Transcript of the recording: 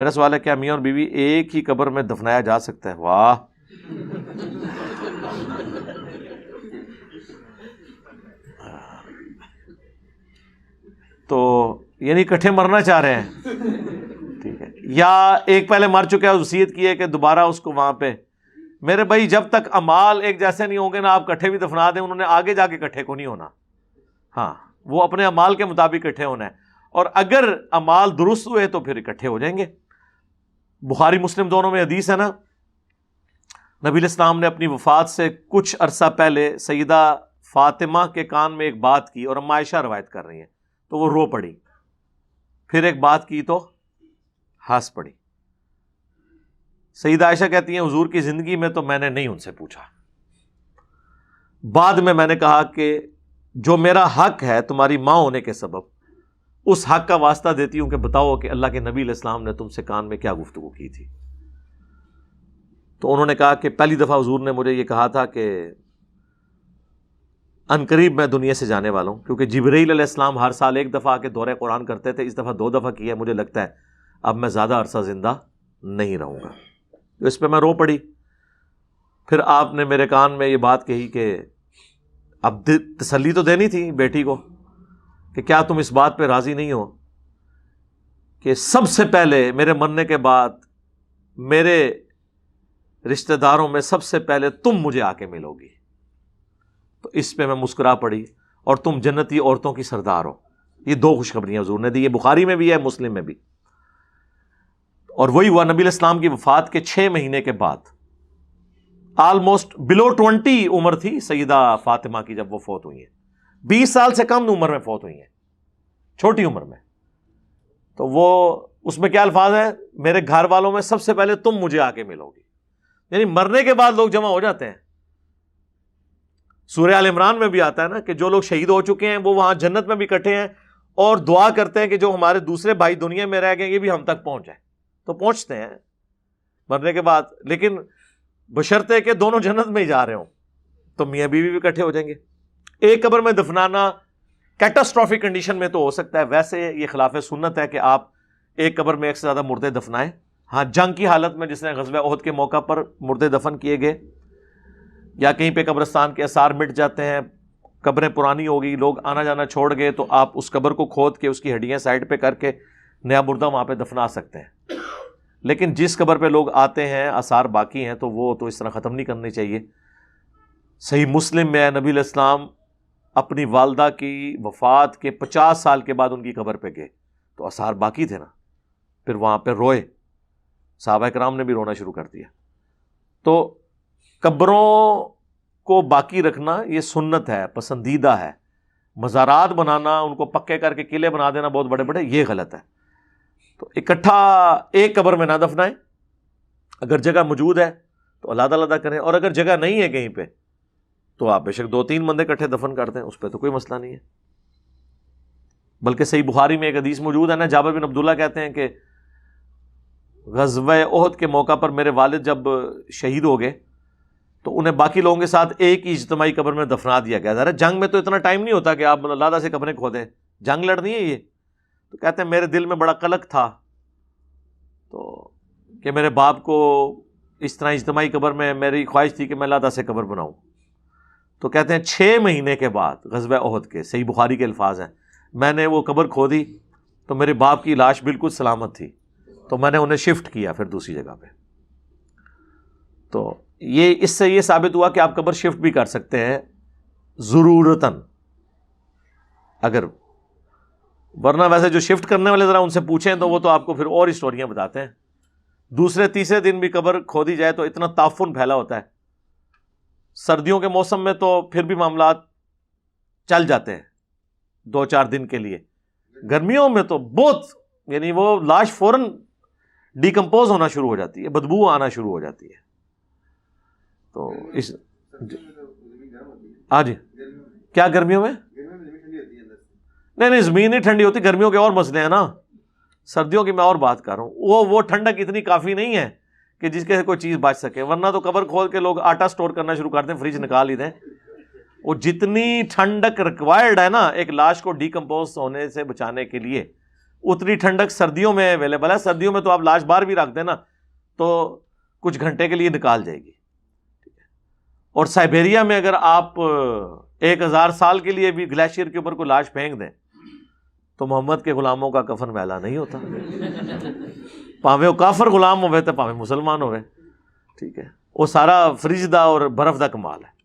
میرا سوال ہے کیا میاں اور بیوی ایک ہی قبر میں دفنایا جا سکتا ہے؟ واہ، تو یعنی اکٹھے مرنا چاہ رہے ہیں، ٹھیک ہے، یا ایک پہلے مر چکا ہے، وصیت کی ہے کہ دوبارہ اس کو وہاں پہ. میرے بھائی جب تک اعمال ایک جیسے نہیں ہوں گے نا، آپ اکٹھے بھی دفنا دیں، انہوں نے آگے جا کے اکٹھے کو نہیں ہونا. ہاں، وہ اپنے اعمال کے مطابق اکٹھے ہونا ہے، اور اگر اعمال درست ہوئے تو پھر اکٹھے ہو جائیں گے. بخاری مسلم دونوں میں حدیث ہے نا، نبی علیہ السلام نے اپنی وفات سے کچھ عرصہ پہلے سیدہ فاطمہ کے کان میں ایک بات کی، اور اما عائشہ روایت کر رہی ہیں، تو وہ رو پڑی. پھر ایک بات کی تو ہنس پڑی. سیدہ عائشہ کہتی ہیں حضور کی زندگی میں تو میں نے نہیں ان سے پوچھا، بعد میں نے کہا کہ جو میرا حق ہے تمہاری ماں ہونے کے سبب، اس حق کا واسطہ دیتی ہوں کہ بتاؤ کہ اللہ کے نبی علیہ السلام نے تم سے کان میں کیا گفتگو کی تھی. تو انہوں نے کہا کہ پہلی دفعہ حضور نے مجھے یہ کہا تھا کہ عنقریب میں دنیا سے جانے والا ہوں، کیونکہ جبرائیل علیہ السلام ہر سال ایک دفعہ آ کے دورہ قرآن کرتے تھے، اس دفعہ 2 دفعہ کیا. مجھے لگتا ہے اب میں زیادہ عرصہ زندہ نہیں رہوں گا. تو اس پہ میں رو پڑی. پھر آپ نے میرے کان میں یہ بات کہی کہ اب تسلی تو دینی تھی بیٹی کو کہ کیا تم اس بات پہ راضی نہیں ہو کہ سب سے پہلے میرے مرنے کے بعد میرے رشتہ داروں میں سب سے پہلے تم مجھے آ کے ملو گی. تو اس پہ میں مسکرا پڑی، اور تم جنتی عورتوں کی سردار ہو. یہ 2 خوشخبریاں حضور نے دی، یہ بخاری میں بھی ہے، مسلم میں بھی. اور وہی ہوا نبی علیہ السلام کی وفات کے 6 مہینے کے بعد، آلموسٹ بلو 20 عمر تھی سیدہ فاطمہ کی جب وہ فوت ہوئی ہیں. 20 سال سے کم عمر میں فوت ہوئی ہیں، چھوٹی عمر میں. تو وہ اس میں کیا الفاظ ہیں؟ میرے گھر والوں میں سب سے پہلے تم مجھے آ کے ملو گی. یعنی مرنے کے بعد لوگ جمع ہو جاتے ہیں. سورہ آل عمران میں بھی آتا ہے نا کہ جو لوگ شہید ہو چکے ہیں وہ وہاں جنت میں بھی اکٹھے ہیں، اور دعا کرتے ہیں کہ جو ہمارے دوسرے بھائی دنیا میں رہ گئے یہ بھی ہم تک پہنچ جائیں. تو پہنچتے ہیں مرنے کے بعد، لیکن بشرطے کہ دونوں جنت میں ہی جا رہے ہوں. تو میاں بیوی بھی اکٹھے ہو جائیں گے. ایک قبر میں دفنانا کیٹاسٹرافک کنڈیشن میں تو ہو سکتا ہے، ویسے یہ خلاف سنت ہے کہ آپ ایک قبر میں ایک سے زیادہ مردے دفنائیں. ہاں، جنگ کی حالت میں جس نے غزوہ احد کے موقع پر مردے دفن کیے گئے، یا کہیں پہ قبرستان کے آثار مٹ جاتے ہیں، قبریں پرانی ہو گئی، لوگ آنا جانا چھوڑ گئے، تو آپ اس قبر کو کھود کے اس کی ہڈیاں سائڈ پہ کر کے نیا مردہ وہاں پہ دفنا سکتے ہیں. لیکن جس قبر پہ لوگ آتے ہیں آثار باقی ہیں تو وہ تو اس طرح ختم نہیں کرنی چاہیے. صحیح مسلم میں نبی علیہ السلام اپنی والدہ کی وفات کے 50 سال کے بعد ان کی قبر پہ گئے تو آثار باقی تھے نا، پھر وہاں پہ روئے، صحابہ کرام نے بھی رونا شروع کر دیا. تو قبروں کو باقی رکھنا یہ سنت ہے، پسندیدہ ہے. مزارات بنانا، ان کو پکے کر کے قلعے بنا دینا بہت بڑے بڑے، یہ غلط ہے. تو اکٹھا ایک قبر میں نہ دفنائیں. اگر جگہ موجود ہے تو علیحدہ علیحدہ کریں، اور اگر جگہ نہیں ہے کہیں پہ تو آپ بے شک 2-3 بندے اکٹھے دفن کر دیں، اس پہ تو کوئی مسئلہ نہیں ہے. بلکہ صحیح بخاری میں ایک حدیث موجود ہے نا، جابر بن عبداللہ کہتے ہیں کہ غزوہ احد کے موقع پر میرے والد جب شہید ہو گئے تو انہیں باقی لوگوں کے ساتھ ایک ہی اجتماعی قبر میں دفنا دیا گیا. ذرا جنگ میں تو اتنا ٹائم نہیں ہوتا کہ آپ علیحدہ سے قبریں کھودیں، جنگ لڑنی ہے یہ. تو کہتے ہیں میرے دل میں بڑا قلق تھا تو کہ میرے باپ کو اس طرح اجتماعی قبر میں، میری خواہش تھی کہ میں علیحدہ سے قبر بناؤں. تو کہتے ہیں 6 مہینے کے بعد غزوہ احد کے، صحیح بخاری کے الفاظ ہیں، میں نے وہ قبر کھودی تو میرے باپ کی لاش بالکل سلامت تھی، تو میں نے انہیں شفٹ کیا پھر دوسری جگہ پہ. تو یہ اس سے یہ ثابت ہوا کہ آپ قبر شفٹ بھی کر سکتے ہیں ضرورتاً، اگر، ورنہ ویسے جو شفٹ کرنے والے ذرا ان سے پوچھیں تو وہ تو آپ کو پھر اور ہسٹوریاں بتاتے ہیں. دوسرے تیسرے دن بھی قبر کھودی جائے تو اتنا تعفن پھیلا ہوتا ہے. سردیوں کے موسم میں تو پھر بھی معاملات چل جاتے ہیں 2-4 دن کے لیے. گرمیوں میں تو بہت، یعنی وہ لاش فوراً ڈیکمپوز ہونا شروع ہو جاتی ہے، بدبو آنا شروع ہو جاتی ہے. تو اس آج کیا گرمیوں میں نہیں زمین نہیں ٹھنڈی ہوتی، گرمیوں کے اور مسئلے ہیں نا. سردیوں کی میں اور بات کر رہا ہوں. وہ ٹھنڈک اتنی کافی نہیں ہے کہ جس کے کوئی چیز بچ سکے، ورنہ تو قبر کھول کے لوگ آٹا سٹور کرنا شروع کر دیں، فریج نکال ہی دیں. وہ جتنی ٹھنڈک ریکوائرڈ ہے نا ایک لاش کو ڈیکمپوز ہونے سے بچانے کے لیے، اتنی ٹھنڈک سردیوں میں اویلیبل ہے. سردیوں میں تو آپ لاش باہر بھی رکھ دیں نا تو کچھ گھنٹے کے لیے نکال جائے گی. اور سائبیریا میں اگر آپ 1000 سال کے لیے بھی گلیشیئر کے اوپر کوئی لاش پھینک دیں تو محمد کے غلاموں کا کفن میلا نہیں ہوتا. پاوے وہ کافر غلام ہوئے تو پاوے مسلمان ہوئے. ٹھیک ہے, وہ سارا فریج دا اور برف دا کمال ہے.